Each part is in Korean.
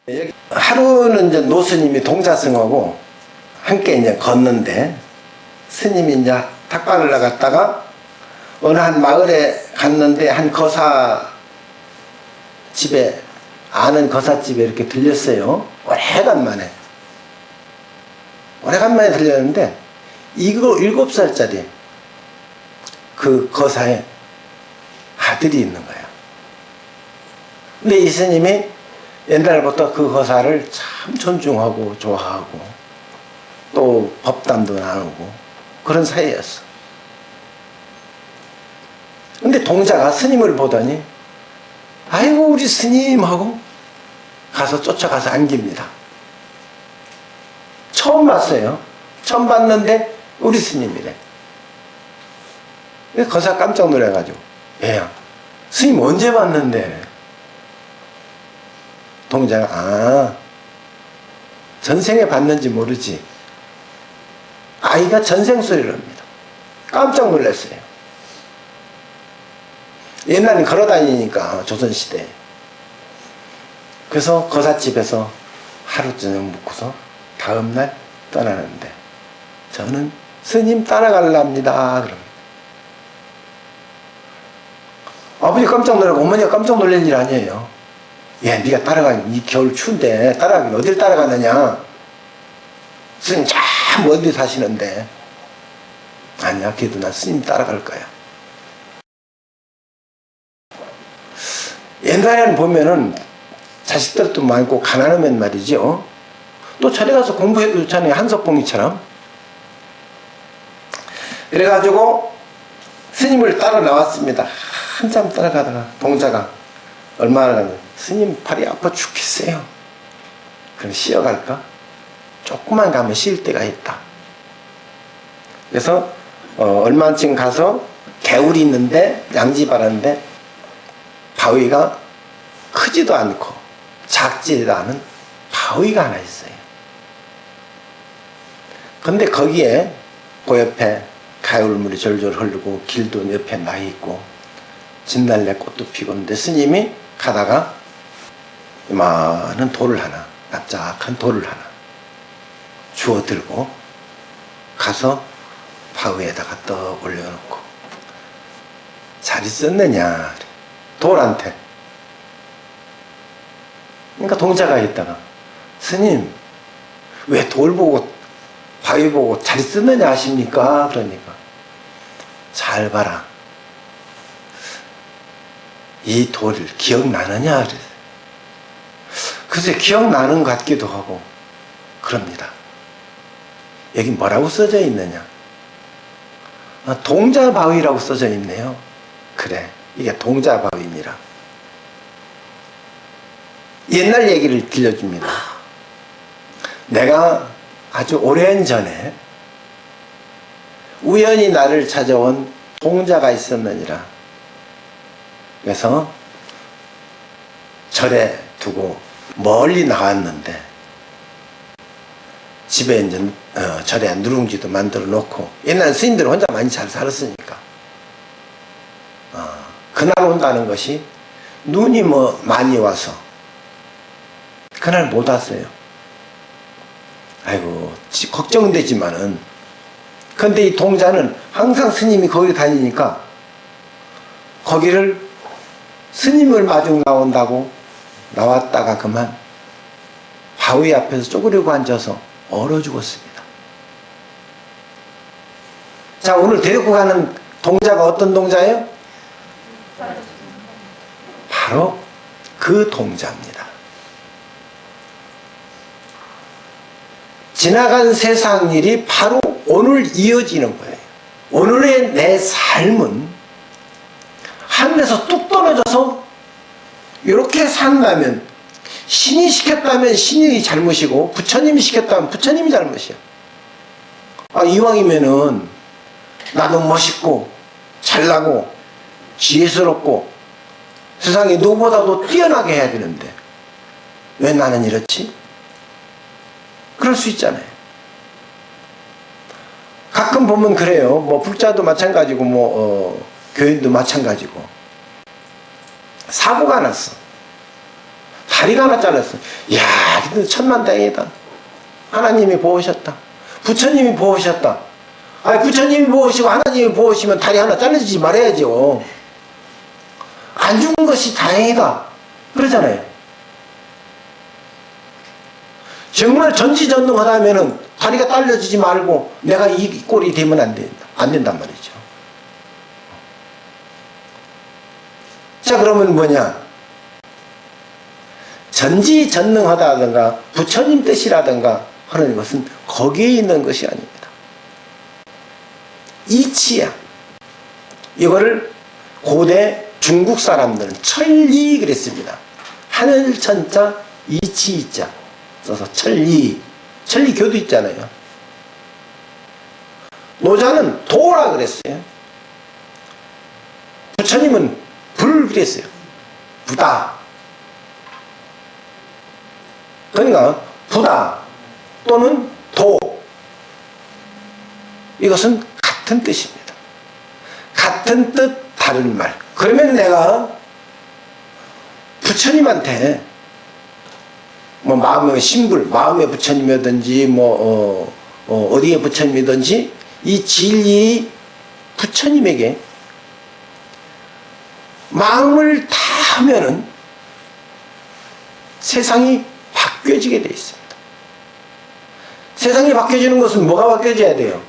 여기 하루는 이제 노스님이 동자승하고 함께 이제 걷는데, 스님이 이제 탁방을 나갔다가 어느 한 마을에 갔는데 한 거사 집에, 아는 거사집에 이렇게 들렸어요. 오래간만에 들렸는데, 이거 7살짜리 그 거사에 아들이 있는 거야. 근데 이 스님이 옛날부터 그 거사를 참 존중하고 좋아하고 또 법담도 나누고 그런 사이였어. 근데 동자가 스님을 보더니 아이고 우리 스님 하고 가서 쫓아가서 안깁니다. 처음 봤어요. 처음 봤는데 우리 스님이래. 거사 깜짝 놀래가지고, 얘야 스님 언제 봤는데? 동자가 전생에 봤는지 모르지. 아이가 전생 소리를 합니다. 깜짝 놀랐어요. 옛날엔 걸어다니니까 조선시대에. 그래서 거사집에서 하루 저녁 묵고서 다음날 떠나는데, 저는 스님 따라갈랍니다. 그럼 아버지 깜짝 놀라고 어머니가 깜짝 놀랄 일 아니에요. 야, 네가 따라가니, 이 겨울 추운데 따라가긴 어딜 따라가느냐? 스님 참 어디 사시는데. 아니야, 그래도 난 스님 따라갈 거야. 옛날에는 보면은 자식들도 많고 가난하면 말이죠, 또 절에 가서 공부해도 좋잖아요. 한석봉이처럼. 그래가지고 스님을 따라 나왔습니다. 한참 따라가다가 동자가 얼마나 가면, 스님 팔이 아파 죽겠어요. 그럼 쉬어갈까? 조금만 가면 쉴 데가 있다. 그래서 얼마쯤 가서 개울이 있는데, 양지바라인데 바위가 크지도 않고 작지도 않은 바위가 하나 있어요. 근데 거기에 그 옆에 가을물이 졸졸 흐르고 길도 옆에 나 있고 진달래 꽃도 피고 있는데, 스님이 가다가 많은 돌을 하나, 납작한 돌을 하나 주워 들고 가서 바위에다가 떡 올려놓고, 잘 있었느냐 돌한테. 그러니까 동자가 있다가, 스님 왜 돌 보고 바위 보고 잘 있었느냐 하십니까? 그러니까, 잘 봐라, 이 돌을 기억나느냐? 글쎄 기억나는 것 같기도 하고 그럽니다. 여기 뭐라고 써져 있느냐? 동자바위라고 써져 있네요. 그래, 이게 동자바위니라. 옛날 얘기를 들려줍니다. 내가 아주 오랜 전에 우연히 나를 찾아온 동자가 있었느니라. 그래서 절에 두고 멀리 나왔는데, 집에 이제 절에 누룽지도 만들어 놓고, 옛날 스님들은 혼자 많이 잘 살았으니까 그날 온다는 것이 눈이 많이 와서 그날 못 왔어요. 아이고 걱정되지만은, 근데 이 동자는 항상 스님이 거기 다니니까 거기를 스님을 마중 나온다고 나왔다가 그만 바위 앞에서 쪼그리고 앉아서 얼어 죽었습니다. 자, 오늘 데리고 가는 동자가 어떤 동자예요? 바로 그 동자입니다. 지나간 세상 일이 바로 오늘 이어지는 거예요. 오늘의 내 삶은 하늘에서 뚝 떨어져서 이렇게 산다면, 신이 시켰다면 신이 잘못이고 부처님이 시켰다면 부처님이 잘못이야. 이왕이면은 나도 멋있고 잘나고 지혜스럽고 세상에 누구보다도 뛰어나게 해야 되는데 왜 나는 이렇지? 그럴 수 있잖아요. 가끔 보면 그래요. 불자도 마찬가지고 교인도 마찬가지고, 사고가 났어. 다리가 하나 잘렸어. 이야, 천만다행이다. 하나님이 보호하셨다. 부처님이 보호하셨다. 아니, 부처님이 보호하시고 하나님이 보호하시면 다리 하나 잘라지지 말아야죠. 안 죽은 것이 다행이다. 그러잖아요. 정말 전지전능하다면은 다리가 잘려지지 말고 내가 이 꼴이 되면 안 된단 말이죠. 자, 그러면 뭐냐? 전지전능하다든가 부처님 뜻이라든가 하는 것은 거기에 있는 것이 아닙니다. 이치야. 이거를 고대 중국 사람들은 천리 그랬습니다. 하늘 천자 이치 이자 써서 천리. 천리교도 있잖아요. 노자는 도라 그랬어요. 부처님은 불 그랬어요. 부다. 그러니까 부다 또는 도, 이것은 같은 뜻입니다. 같은 뜻 다른 말. 그러면 내가 부처님한테 뭐 마음의 신불, 마음의 부처님이든지 어디의 부처님이든지 이 진리 부처님에게 마음을 다 하면은 세상이 바뀌어지게 되어 있습니다. 세상이 바뀌어지는 것은 뭐가 바뀌어져야 돼요?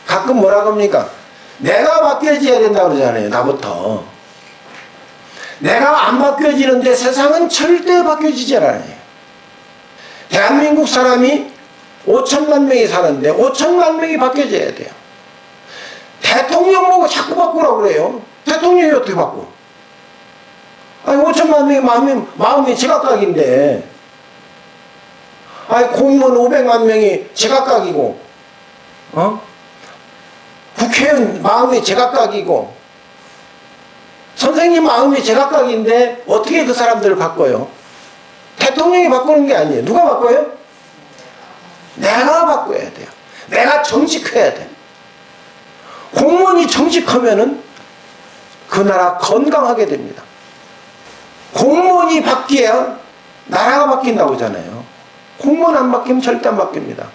가끔 뭐라고 합니까? 내가 바뀌어져야 된다고 그러잖아요. 나부터. 내가 안 바뀌어지는데 세상은 절대 바뀌어지지 않아요. 대한민국 사람이 5천만 명이 사는데 5천만 명이 바뀌어져야 돼요. 대통령 보고 자꾸 바꾸라고 그래요. 대통령이 어떻게 바꿔? 아니 5천만 명의 마음이 제각각인데, 아니 공무원 500만 명이 제각각이고, 국회의원 마음이 제각각이고, 선생님 마음이 제각각인데 어떻게 그 사람들을 바꿔요? 대통령이 바꾸는 게 아니에요. 누가 바꿔요? 내가 바꿔야 돼요. 내가 정직해야 돼. 공무원이 정직하면은 그 나라 건강하게 됩니다. 공무원이 바뀌어야 나라가 바뀐다고 하잖아요. 공무원 안 바뀌면 절대 안 바뀝니다.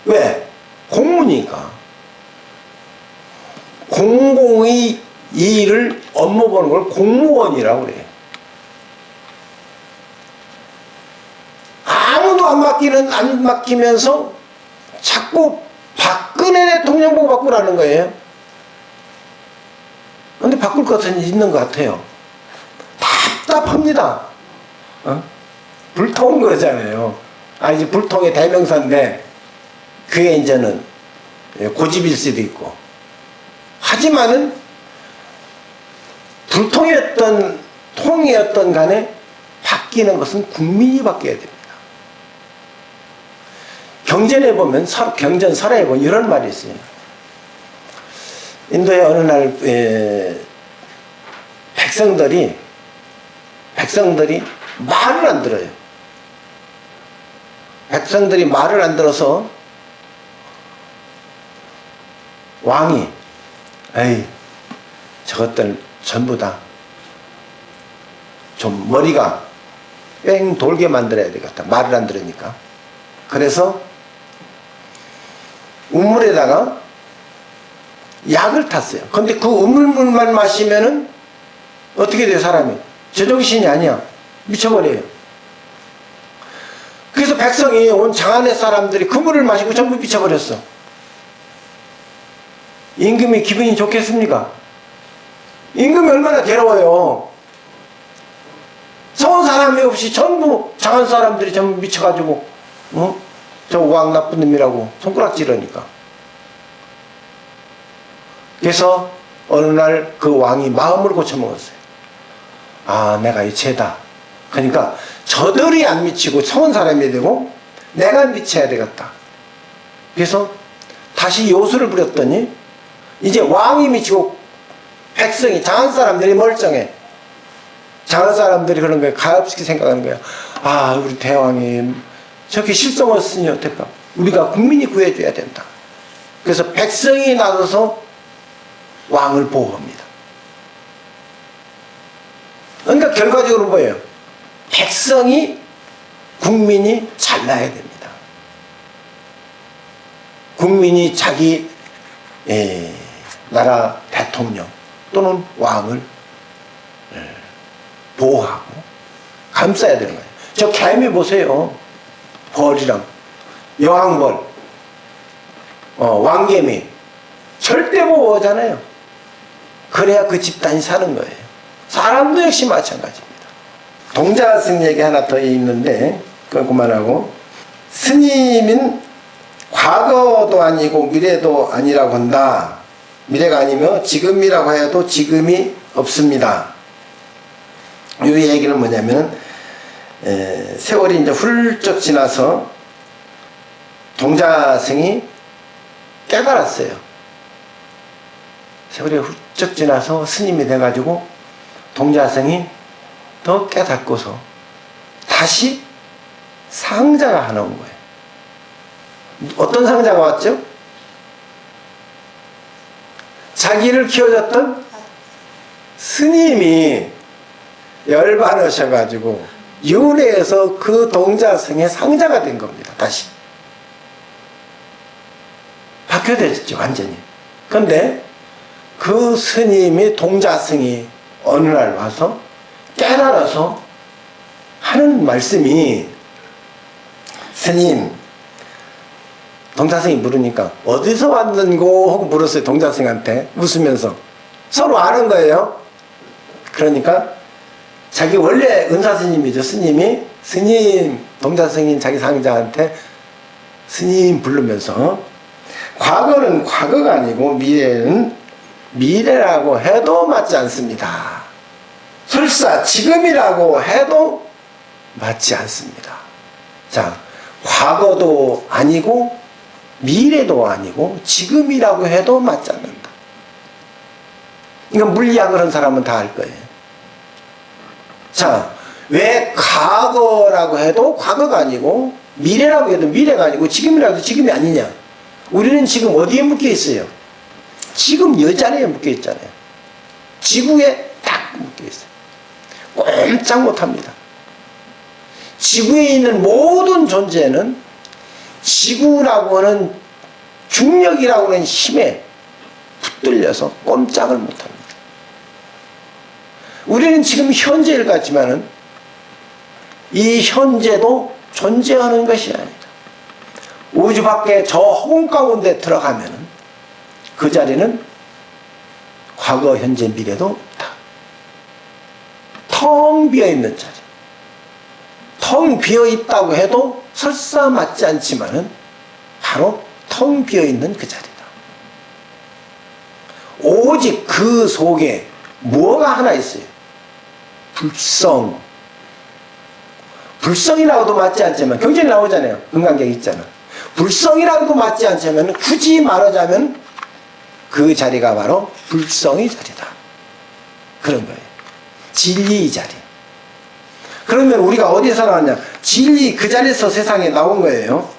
왜? 공무니까. 공공의 일을 업무 보는 걸 공무원이라고 그래요. 아무도 안 바뀌면서 자꾸 박근혜 대통령 보고 바꾸라는 거예요. 근데 바꿀 것은 있는 것 같아요. 답답합니다. 불통 그러잖아요. 이제 불통의 대명사인데, 그게 이제는 고집일 수도 있고. 하지만은, 불통이었던, 통이었던 간에 바뀌는 것은 국민이 바뀌어야 됩니다. 경전에 보면, 경전설에 보면 이런 말이 있어요. 인도의 어느 날 백성들이 말을 안 들어요. 백성들이 말을 안 들어서 왕이 에이 저것들 전부 다 좀 머리가 뺑 돌게 만들어야 되겠다. 말을 안 들으니까. 그래서 우물에다가 약을 탔어요. 근데 그 우물물만 마시면은 어떻게 돼요, 사람이? 제정신이 아니야. 미쳐버려요. 그래서 백성이 온 장안의 사람들이 그 물을 마시고 전부 미쳐버렸어. 임금이 기분이 좋겠습니까? 임금이 얼마나 괴로워요. 서운 사람이 없이 전부 장안 사람들이 전부 미쳐가지고 저 왕 나쁜 놈이라고 손가락질하니까. 그래서 어느 날 그 왕이 마음을 고쳐먹었어요. 내가 이 죄다. 그러니까 저들이 안 미치고 서운 사람이 되고 내가 미쳐야 되겠다. 그래서 다시 요술을 부렸더니 이제 왕이 미치고 백성이, 장안 사람들이 멀쩡해. 장안 사람들이 그런 거예요. 가엾게 생각하는 거예요. 우리 대왕이 저렇게 실성했으니 어떨까? 우리가 국민이 구해줘야 된다. 그래서 백성이 나서서 왕을 보호합니다. 그러니까 결과적으로 뭐예요? 백성이, 국민이 잘나야 됩니다. 국민이 자기 나라 대통령 또는 왕을 보호하고 감싸야 되는 거예요. 저 개미 보세요. 벌이랑 여왕벌, 왕개미 절대 보호하잖아요. 그래야 그 집단이 사는 거예요. 사람도 역시 마찬가지입니다. 동자승 얘기 하나 더 있는데 그건 그만하고, 스님은 과거도 아니고 미래도 아니라고 한다. 미래가 아니며 지금이라고 해도 지금이 없습니다. 이 얘기는 뭐냐면 세월이 이제 훌쩍 지나서 동자승이 깨달았어요. 세월이 훌쩍 지나서 스님이 돼가지고 동자승이 더 깨닫고서 다시 상자가 하나 온 거예요. 어떤 상자가 왔죠? 자기를 키워줬던 스님이 열반하셔가지고 윤회에서 그 동자승의 상자가 된 겁니다. 다시 바뀌어졌죠, 완전히. 그런데 그 스님이, 동자승이 어느 날 와서 깨달아서 하는 말씀이, 스님, 동자승이 물으니까 어디서 왔는고 하고 물었어요. 동자승한테 웃으면서. 서로 아는 거예요. 그러니까 자기 원래 은사스님이죠. 스님이, 스님, 동자승인 자기 상자한테 스님 부르면서, 과거는 과거가 아니고 미래는 미래라고 해도 맞지 않습니다. 설사 지금이라고 해도 맞지 않습니다. 자, 과거도 아니고 미래도 아니고 지금이라고 해도 맞지 않는다. 이건 물리학을 한 사람은 다 알 거예요. 자, 왜 과거라고 해도 과거가 아니고 미래라고 해도 미래가 아니고 지금이라고 해도 지금이 아니냐? 우리는 지금 어디에 묶여 있어요? 지금 여 자리에 묶여 있잖아요. 지구에 딱 묶여 있어요. 꼼짝 못합니다. 지구에 있는 모든 존재는 지구라고 하는 중력이라고 하는 힘에 붙들려서 꼼짝을 못합니다. 우리는 지금 현재 일 같지만은 이 현재도 존재하는 것이 아니다. 우주 밖에 저 허공 가운데 들어가면은 그 자리는 과거, 현재, 미래도 없다. 텅 비어 있는 자리. 텅 비어 있다고 해도 설사 맞지 않지만은 바로 텅 비어 있는 그 자리다. 오직 그 속에 뭐가 하나 있어요. 불성. 불성이라고도 맞지 않지만, 경전에 나오잖아요. 금강경 있잖아. 불성이라고도 맞지 않지만 굳이 말하자면 그 자리가 바로 불성의 자리다. 그런 거예요. 진리의 자리. 그러면 우리가 어디서 나왔냐? 진리 그 자리에서 세상에 나온 거예요.